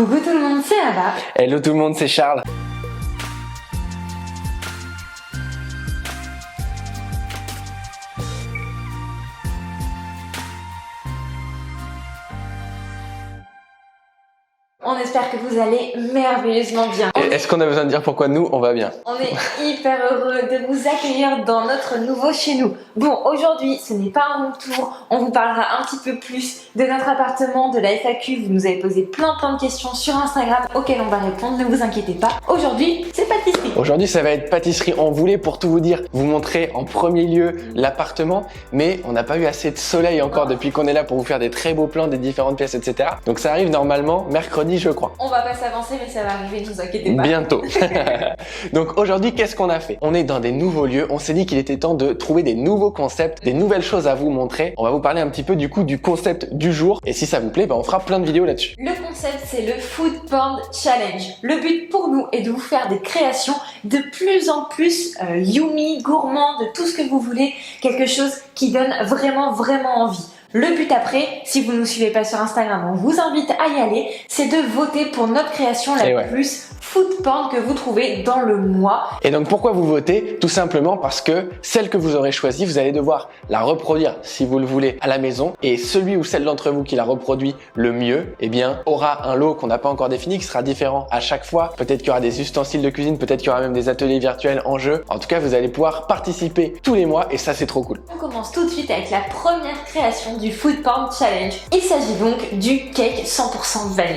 Coucou tout le monde, c'est Ava. Hello tout le monde, c'est Charles. On espère que vous allez merveilleusement bien. Est-ce qu'on a besoin de dire pourquoi nous, on va bien? On est hyper heureux de vous accueillir dans notre nouveau chez nous. Bon, aujourd'hui, ce n'est pas un room tour. On vous parlera un petit peu plus de notre appartement, de la FAQ. Vous nous avez posé plein de questions sur Instagram auxquelles on va répondre. Ne vous inquiétez pas. Aujourd'hui, c'est pâtisserie. Aujourd'hui, ça va être pâtisserie. On voulait, pour tout vous dire, vous montrer en premier lieu l'appartement, mais on n'a pas eu assez de soleil encore depuis qu'on est là pour vous faire des très beaux plans des différentes pièces, etc. Donc ça arrive normalement mercredi, je crois. On va pas s'avancer, mais ça va arriver, ne vous inquiétez pas. Bientôt. Donc aujourd'hui, qu'est-ce qu'on a fait? On est dans des nouveaux lieux. On s'est dit qu'il était temps de trouver des nouveaux concepts, des nouvelles choses à vous montrer. On va vous parler un petit peu du coup du concept du jour. Et si ça vous plaît, on fera plein de vidéos là-dessus. Le concept, c'est le Food Porn Challenge. Le but pour nous est de vous faire des créations de plus en plus yummy, gourmand, de tout ce que vous voulez. Quelque chose qui donne vraiment envie. Le but après, si vous ne nous suivez pas sur Instagram, on vous invite à y aller, c'est de voter pour notre création la plus food porn que vous trouvez dans le mois. Et donc pourquoi vous votez? Tout simplement parce que celle que vous aurez choisie, vous allez devoir la reproduire si vous le voulez à la maison. Et celui ou celle d'entre vous qui la reproduit le mieux, eh bien, aura un lot qu'on n'a pas encore défini, qui sera différent à chaque fois. Peut-être qu'il y aura des ustensiles de cuisine, peut-être qu'il y aura même des ateliers virtuels en jeu. En tout cas, vous allez pouvoir participer tous les mois et ça, c'est trop cool. On commence tout de suite avec la première création du Food Porn Challenge. Il s'agit donc du cake 100% vanille.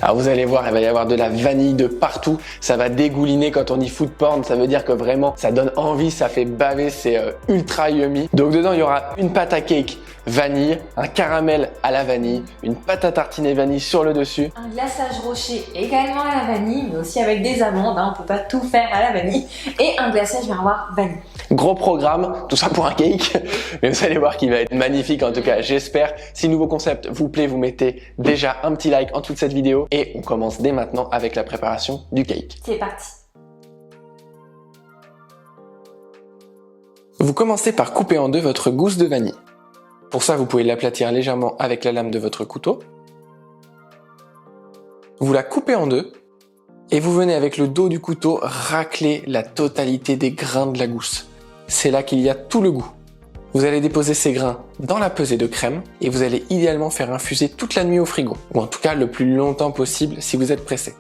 Alors vous allez voir, il va y avoir de la vanille de partout, ça va dégouliner. Quand on dit food porn, ça veut dire que vraiment ça donne envie, ça fait baver, c'est ultra yummy. Donc dedans il y aura une pâte à cake vanille, un caramel à la vanille, une pâte à tartiner vanille sur le dessus, un glaçage rocher également à la vanille, mais aussi avec des amandes, on peut pas tout faire à la vanille, et un glaçage miroir vanille. Gros programme, tout ça pour un cake, mais vous allez voir qu'il va être magnifique en tout cas, j'espère. Si le nouveau concept vous plaît, vous mettez déjà un petit like en toute cette vidéo et on commence dès maintenant avec la préparation du cake. C'est parti. Vous commencez par couper en deux votre gousse de vanille. Pour ça, vous pouvez l'aplatir légèrement avec la lame de votre couteau. Vous la coupez en deux et vous venez avec le dos du couteau racler la totalité des grains de la gousse. C'est là qu'il y a tout le goût. Vous allez déposer ces grains dans la pesée de crème et vous allez idéalement faire infuser toute la nuit au frigo, ou en tout cas le plus longtemps possible si vous êtes pressé.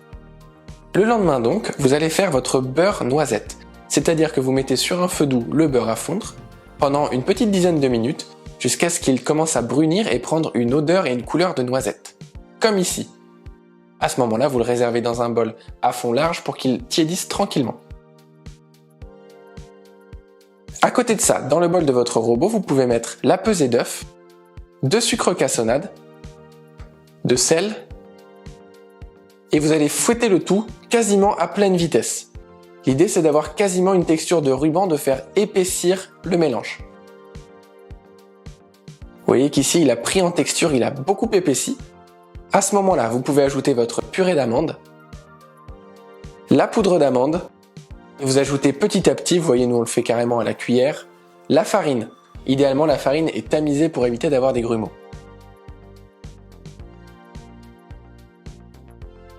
Le lendemain donc, vous allez faire votre beurre noisette, c'est-à-dire que vous mettez sur un feu doux le beurre à fondre pendant une petite dizaine de minutes jusqu'à ce qu'il commence à brunir et prendre une odeur et une couleur de noisette, comme ici. À ce moment-là, vous le réservez dans un bol à fond large pour qu'il tiédisse tranquillement. À côté de ça, dans le bol de votre robot, vous pouvez mettre la pesée d'œufs, de sucre cassonade, de sel, et vous allez fouetter le tout quasiment à pleine vitesse. L'idée, c'est d'avoir quasiment une texture de ruban, de faire épaissir le mélange. Vous voyez qu'ici, il a pris en texture, il a beaucoup épaissi. À ce moment-là, vous pouvez ajouter votre purée d'amande, la poudre d'amande, et vous ajoutez petit à petit, vous voyez, nous on le fait carrément à la cuillère, la farine. Idéalement, la farine est tamisée pour éviter d'avoir des grumeaux.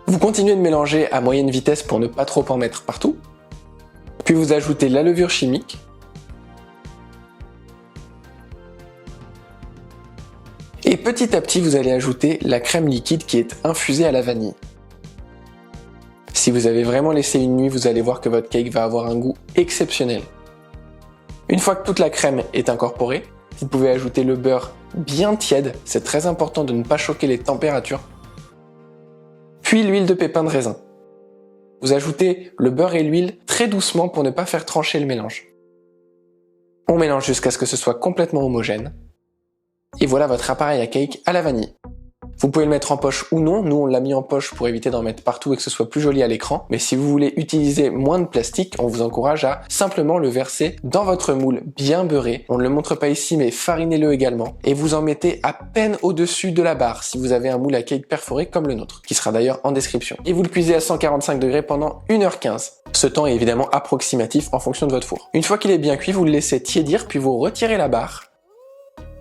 Vous continuez de mélanger à moyenne vitesse pour ne pas trop en mettre partout. Puis vous ajoutez la levure chimique. Et petit à petit, vous allez ajouter la crème liquide qui est infusée à la vanille. Si vous avez vraiment laissé une nuit, vous allez voir que votre cake va avoir un goût exceptionnel. Une fois que toute la crème est incorporée, vous pouvez ajouter le beurre bien tiède, c'est très important de ne pas choquer les températures. Puis l'huile de pépins de raisin. Vous ajoutez le beurre et l'huile très doucement pour ne pas faire trancher le mélange. On mélange jusqu'à ce que ce soit complètement homogène. Et voilà votre appareil à cake à la vanille. Vous pouvez le mettre en poche ou non, nous on l'a mis en poche pour éviter d'en mettre partout et que ce soit plus joli à l'écran, mais si vous voulez utiliser moins de plastique, on vous encourage à simplement le verser dans votre moule bien beurré, on ne le montre pas ici mais farinez-le également, et vous en mettez à peine au-dessus de la barre si vous avez un moule à cake perforé comme le nôtre, qui sera d'ailleurs en description. Et vous le cuisez à 145 degrés pendant 1h15. Ce temps est évidemment approximatif en fonction de votre four. Une fois qu'il est bien cuit, vous le laissez tiédir puis vous retirez la barre,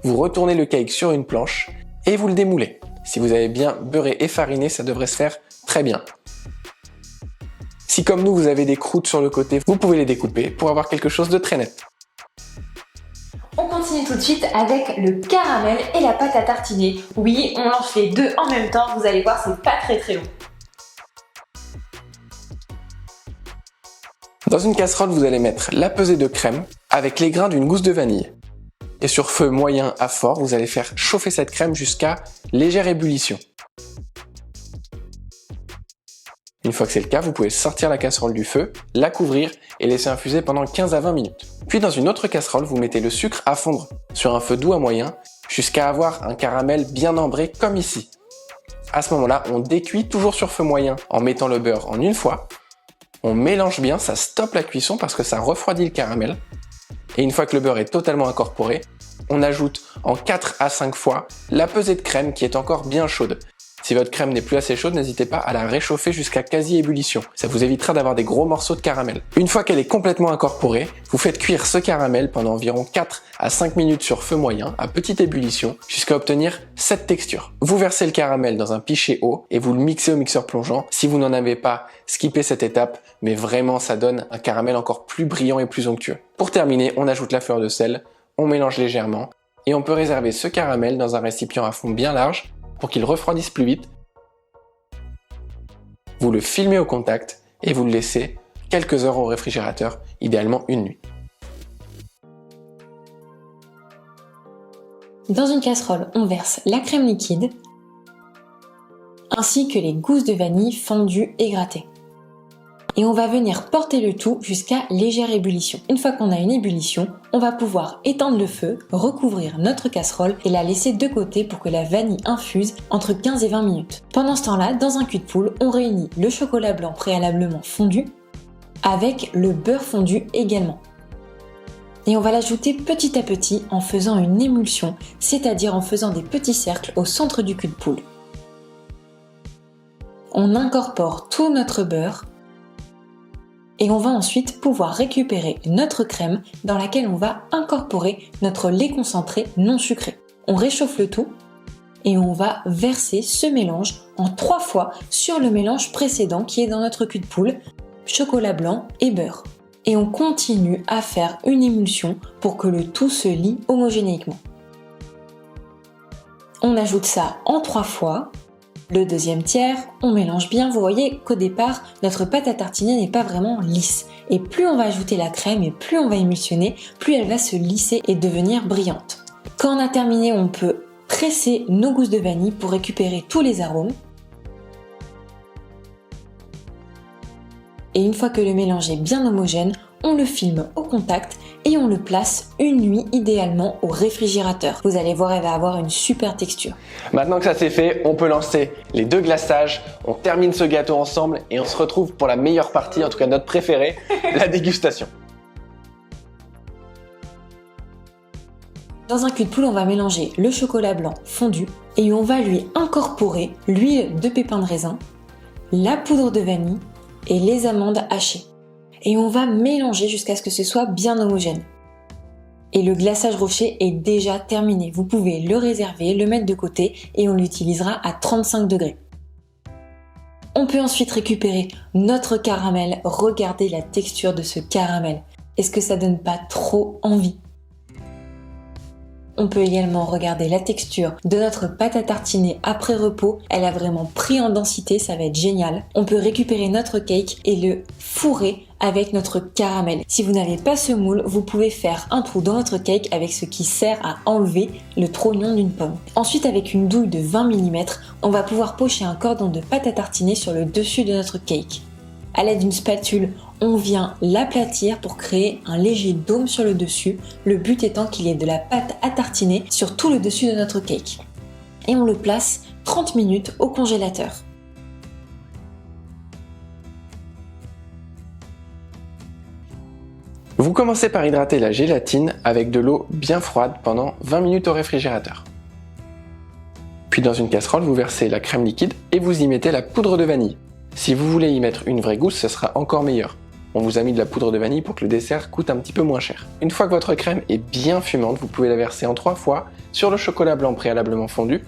vous retournez le cake sur une planche et vous le démoulez. Si vous avez bien beurré et fariné, ça devrait se faire très bien. Si comme nous vous avez des croûtes sur le côté, vous pouvez les découper pour avoir quelque chose de très net. On continue tout de suite avec le caramel et la pâte à tartiner. Oui, on lance les deux en même temps, vous allez voir, c'est pas très long. Dans une casserole, vous allez mettre la pesée de crème avec les grains d'une gousse de vanille. Et sur feu moyen à fort, vous allez faire chauffer cette crème jusqu'à légère ébullition. Une fois que c'est le cas, vous pouvez sortir la casserole du feu, la couvrir et laisser infuser pendant 15 à 20 minutes. Puis dans une autre casserole, vous mettez le sucre à fondre sur un feu doux à moyen jusqu'à avoir un caramel bien ambré comme ici. À ce moment-là, on décuit toujours sur feu moyen en mettant le beurre en une fois. On mélange bien, ça stoppe la cuisson parce que ça refroidit le caramel. Et une fois que le beurre est totalement incorporé, on ajoute en 4 à 5 fois la pesée de crème qui est encore bien chaude. Si votre crème n'est plus assez chaude, n'hésitez pas à la réchauffer jusqu'à quasi ébullition. Ça vous évitera d'avoir des gros morceaux de caramel. Une fois qu'elle est complètement incorporée, vous faites cuire ce caramel pendant environ 4 à 5 minutes sur feu moyen à petite ébullition jusqu'à obtenir cette texture. Vous versez le caramel dans un pichet haut et vous le mixez au mixeur plongeant. Si vous n'en avez pas, skippez cette étape, mais vraiment ça donne un caramel encore plus brillant et plus onctueux. Pour terminer, on ajoute la fleur de sel, on mélange légèrement et on peut réserver ce caramel dans un récipient à fond bien large pour qu'il refroidisse plus vite. Vous le filmez au contact et vous le laissez quelques heures au réfrigérateur, idéalement une nuit. Dans une casserole, on verse la crème liquide ainsi que les gousses de vanille fondues et grattées. Et on va venir porter le tout jusqu'à légère ébullition. Une fois qu'on a une ébullition, on va pouvoir éteindre le feu, recouvrir notre casserole et la laisser de côté pour que la vanille infuse entre 15 et 20 minutes. Pendant ce temps-là, dans un cul de poule, on réunit le chocolat blanc préalablement fondu avec le beurre fondu également. Et on va l'ajouter petit à petit en faisant une émulsion, c'est-à-dire en faisant des petits cercles au centre du cul de poule. On incorpore tout notre beurre et on va ensuite pouvoir récupérer notre crème dans laquelle on va incorporer notre lait concentré non sucré. On réchauffe le tout et on va verser ce mélange en 3 fois sur le mélange précédent qui est dans notre cul de poule, chocolat blanc et beurre. Et on continue à faire une émulsion pour que le tout se lie homogénéiquement. On ajoute ça en 3 fois. Le deuxième tiers, on mélange bien. Vous voyez qu'au départ, notre pâte à tartiner n'est pas vraiment lisse. Et plus on va ajouter la crème et plus on va émulsionner, plus elle va se lisser et devenir brillante. Quand on a terminé, on peut presser nos gousses de vanille pour récupérer tous les arômes. Et une fois que le mélange est bien homogène, on le filme au contact et on le place une nuit idéalement au réfrigérateur. Vous allez voir, elle va avoir une super texture. Maintenant que ça c'est fait, on peut lancer les 2 glaçages, on termine ce gâteau ensemble et on se retrouve pour la meilleure partie, en tout cas notre préférée, la dégustation. Dans un cul de poule, on va mélanger le chocolat blanc fondu et on va lui incorporer l'huile de pépins de raisin, la poudre de vanille et les amandes hachées. Et on va mélanger jusqu'à ce que ce soit bien homogène. Et le glaçage rocher est déjà terminé. Vous pouvez le réserver, le mettre de côté et on l'utilisera à 35 degrés. On peut ensuite récupérer notre caramel. Regardez la texture de ce caramel. Est-ce que ça donne pas trop envie ? On peut également regarder la texture de notre pâte à tartiner après repos. Elle a vraiment pris en densité, ça va être génial. On peut récupérer notre cake et le fourrer avec notre caramel. Si vous n'avez pas ce moule, vous pouvez faire un trou dans votre cake avec ce qui sert à enlever le trognon d'une pomme. Ensuite, avec une douille de 20 mm, on va pouvoir pocher un cordon de pâte à tartiner sur le dessus de notre cake. À l'aide d'une spatule, on vient l'aplatir pour créer un léger dôme sur le dessus, le but étant qu'il y ait de la pâte à tartiner sur tout le dessus de notre cake. Et on le place 30 minutes au congélateur. Vous commencez par hydrater la gélatine avec de l'eau bien froide pendant 20 minutes au réfrigérateur. Puis dans une casserole, vous versez la crème liquide et vous y mettez la poudre de vanille. Si vous voulez y mettre une vraie gousse, ce sera encore meilleur. On vous a mis de la poudre de vanille pour que le dessert coûte un petit peu moins cher. Une fois que votre crème est bien fumante, vous pouvez la verser en 3 fois sur le chocolat blanc préalablement fondu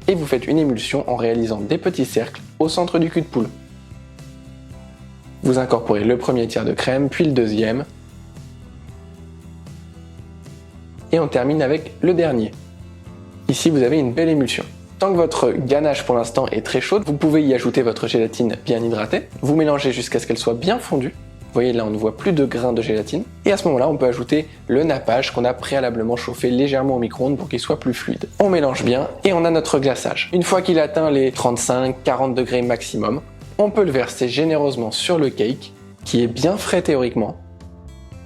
et vous faites une émulsion en réalisant des petits cercles au centre du cul de poule. Vous incorporez le premier tiers de crème, puis le deuxième. Et on termine avec le dernier. Ici, vous avez une belle émulsion. Tant que votre ganache pour l'instant est très chaude, vous pouvez y ajouter votre gélatine bien hydratée. Vous mélangez jusqu'à ce qu'elle soit bien fondue. Vous voyez là, on ne voit plus de grains de gélatine. Et à ce moment-là, on peut ajouter le nappage qu'on a préalablement chauffé légèrement au micro-ondes pour qu'il soit plus fluide. On mélange bien et on a notre glaçage. Une fois qu'il atteint les 35-40 degrés maximum, on peut le verser généreusement sur le cake, qui est bien frais théoriquement,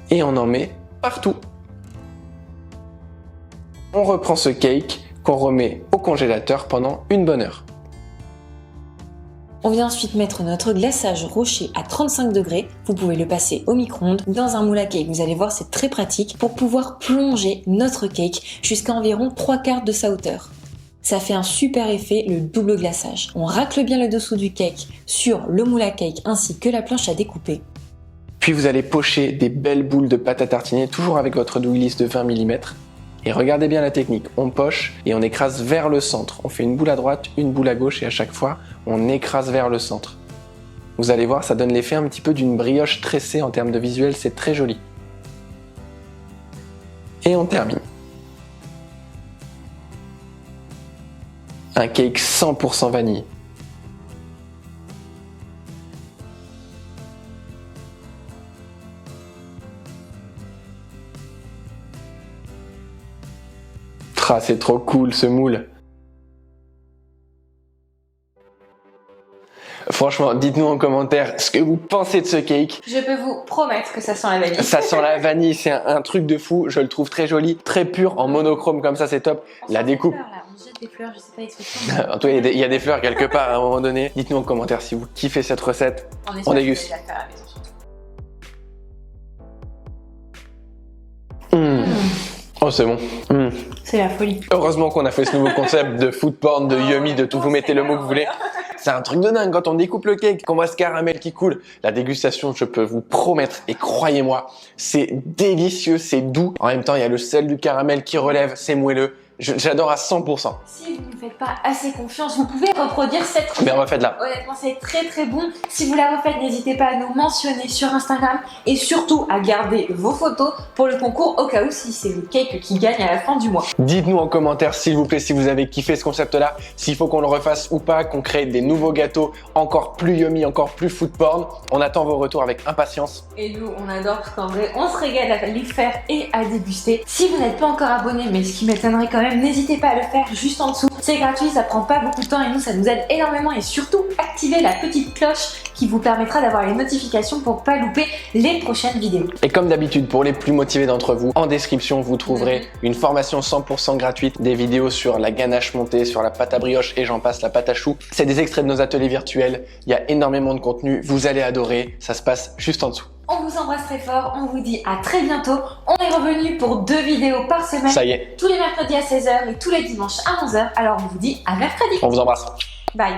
et on en met partout. On reprend ce cake qu'on remet au congélateur pendant une bonne heure. On vient ensuite mettre notre glaçage rocher à 35 degrés. Vous pouvez le passer au micro-ondes dans un moule à cake. Vous allez voir, c'est très pratique pour pouvoir plonger notre cake jusqu'à environ 3/4 de sa hauteur. Ça fait un super effet, le double glaçage. On racle bien le dessous du cake sur le moule à cake ainsi que la planche à découper. Puis vous allez pocher des belles boules de pâte à tartiner, toujours avec votre douille lisse de 20 mm. Et regardez bien la technique, on poche et on écrase vers le centre. On fait une boule à droite, une boule à gauche et à chaque fois, on écrase vers le centre. Vous allez voir, ça donne l'effet un petit peu d'une brioche tressée en termes de visuel, c'est très joli. Et on termine. Un cake 100% vanille. Ah, c'est trop cool ce moule. Franchement, dites-nous en commentaire ce que vous pensez de ce cake. Je peux vous promettre que ça sent la vanille. Ça sent la vanille, c'est un truc de fou. Je le trouve très joli, très pur, en monochrome comme ça, c'est top. La découpe. On jette des fleurs, je sais pas expliquer. En tout cas, il y a des fleurs quelque part à un moment donné. Dites-nous en commentaire si vous kiffez cette recette. On déguste. Oh, c'est bon. C'est la folie. Heureusement qu'on a fait ce nouveau concept de food porn, de yummy, de tout. Vous mettez le mot que vous voulez. C'est un truc de dingue quand on découpe le cake, qu'on voit ce caramel qui coule. La dégustation, je peux vous promettre, et croyez-moi, c'est délicieux, c'est doux. En même temps, il y a le sel du caramel qui relève, c'est moelleux. J'adore à 100%. Si vous ne me faites pas assez confiance, vous pouvez reproduire cette recette. Mais refaites-la. Honnêtement, c'est très très bon. Si vous la refaites, n'hésitez pas à nous mentionner sur Instagram et surtout à garder vos photos pour le concours au cas où si c'est le cake qui gagne à la fin du mois. Dites-nous en commentaire s'il vous plaît si vous avez kiffé ce concept-là, s'il faut qu'on le refasse ou pas, qu'on crée des nouveaux gâteaux encore plus yummy, encore plus food porn. On attend vos retours avec impatience. Et nous, on adore parce qu'en vrai, on se régale à les faire et à déguster. Si vous n'êtes pas encore abonné, mais ce qui m'étonnerait quand même, n'hésitez pas à le faire juste en dessous. C'est gratuit, ça prend pas beaucoup de temps et nous, ça nous aide énormément. Et surtout, activez la petite cloche qui vous permettra d'avoir les notifications pour pas louper les prochaines vidéos. Et comme d'habitude, pour les plus motivés d'entre vous, en description, vous trouverez une formation 100% gratuite, des vidéos sur la ganache montée, sur la pâte à brioche et j'en passe, la pâte à choux. C'est des extraits de nos ateliers virtuels. Il y a énormément de contenu. Vous allez adorer. Ça se passe juste en dessous. On vous embrasse très fort, on vous dit à très bientôt. On est revenu pour 2 vidéos par semaine. Ça y est. Tous les mercredis à 16h et tous les dimanches à 11h. Alors on vous dit à mercredi. On vous embrasse. Bye.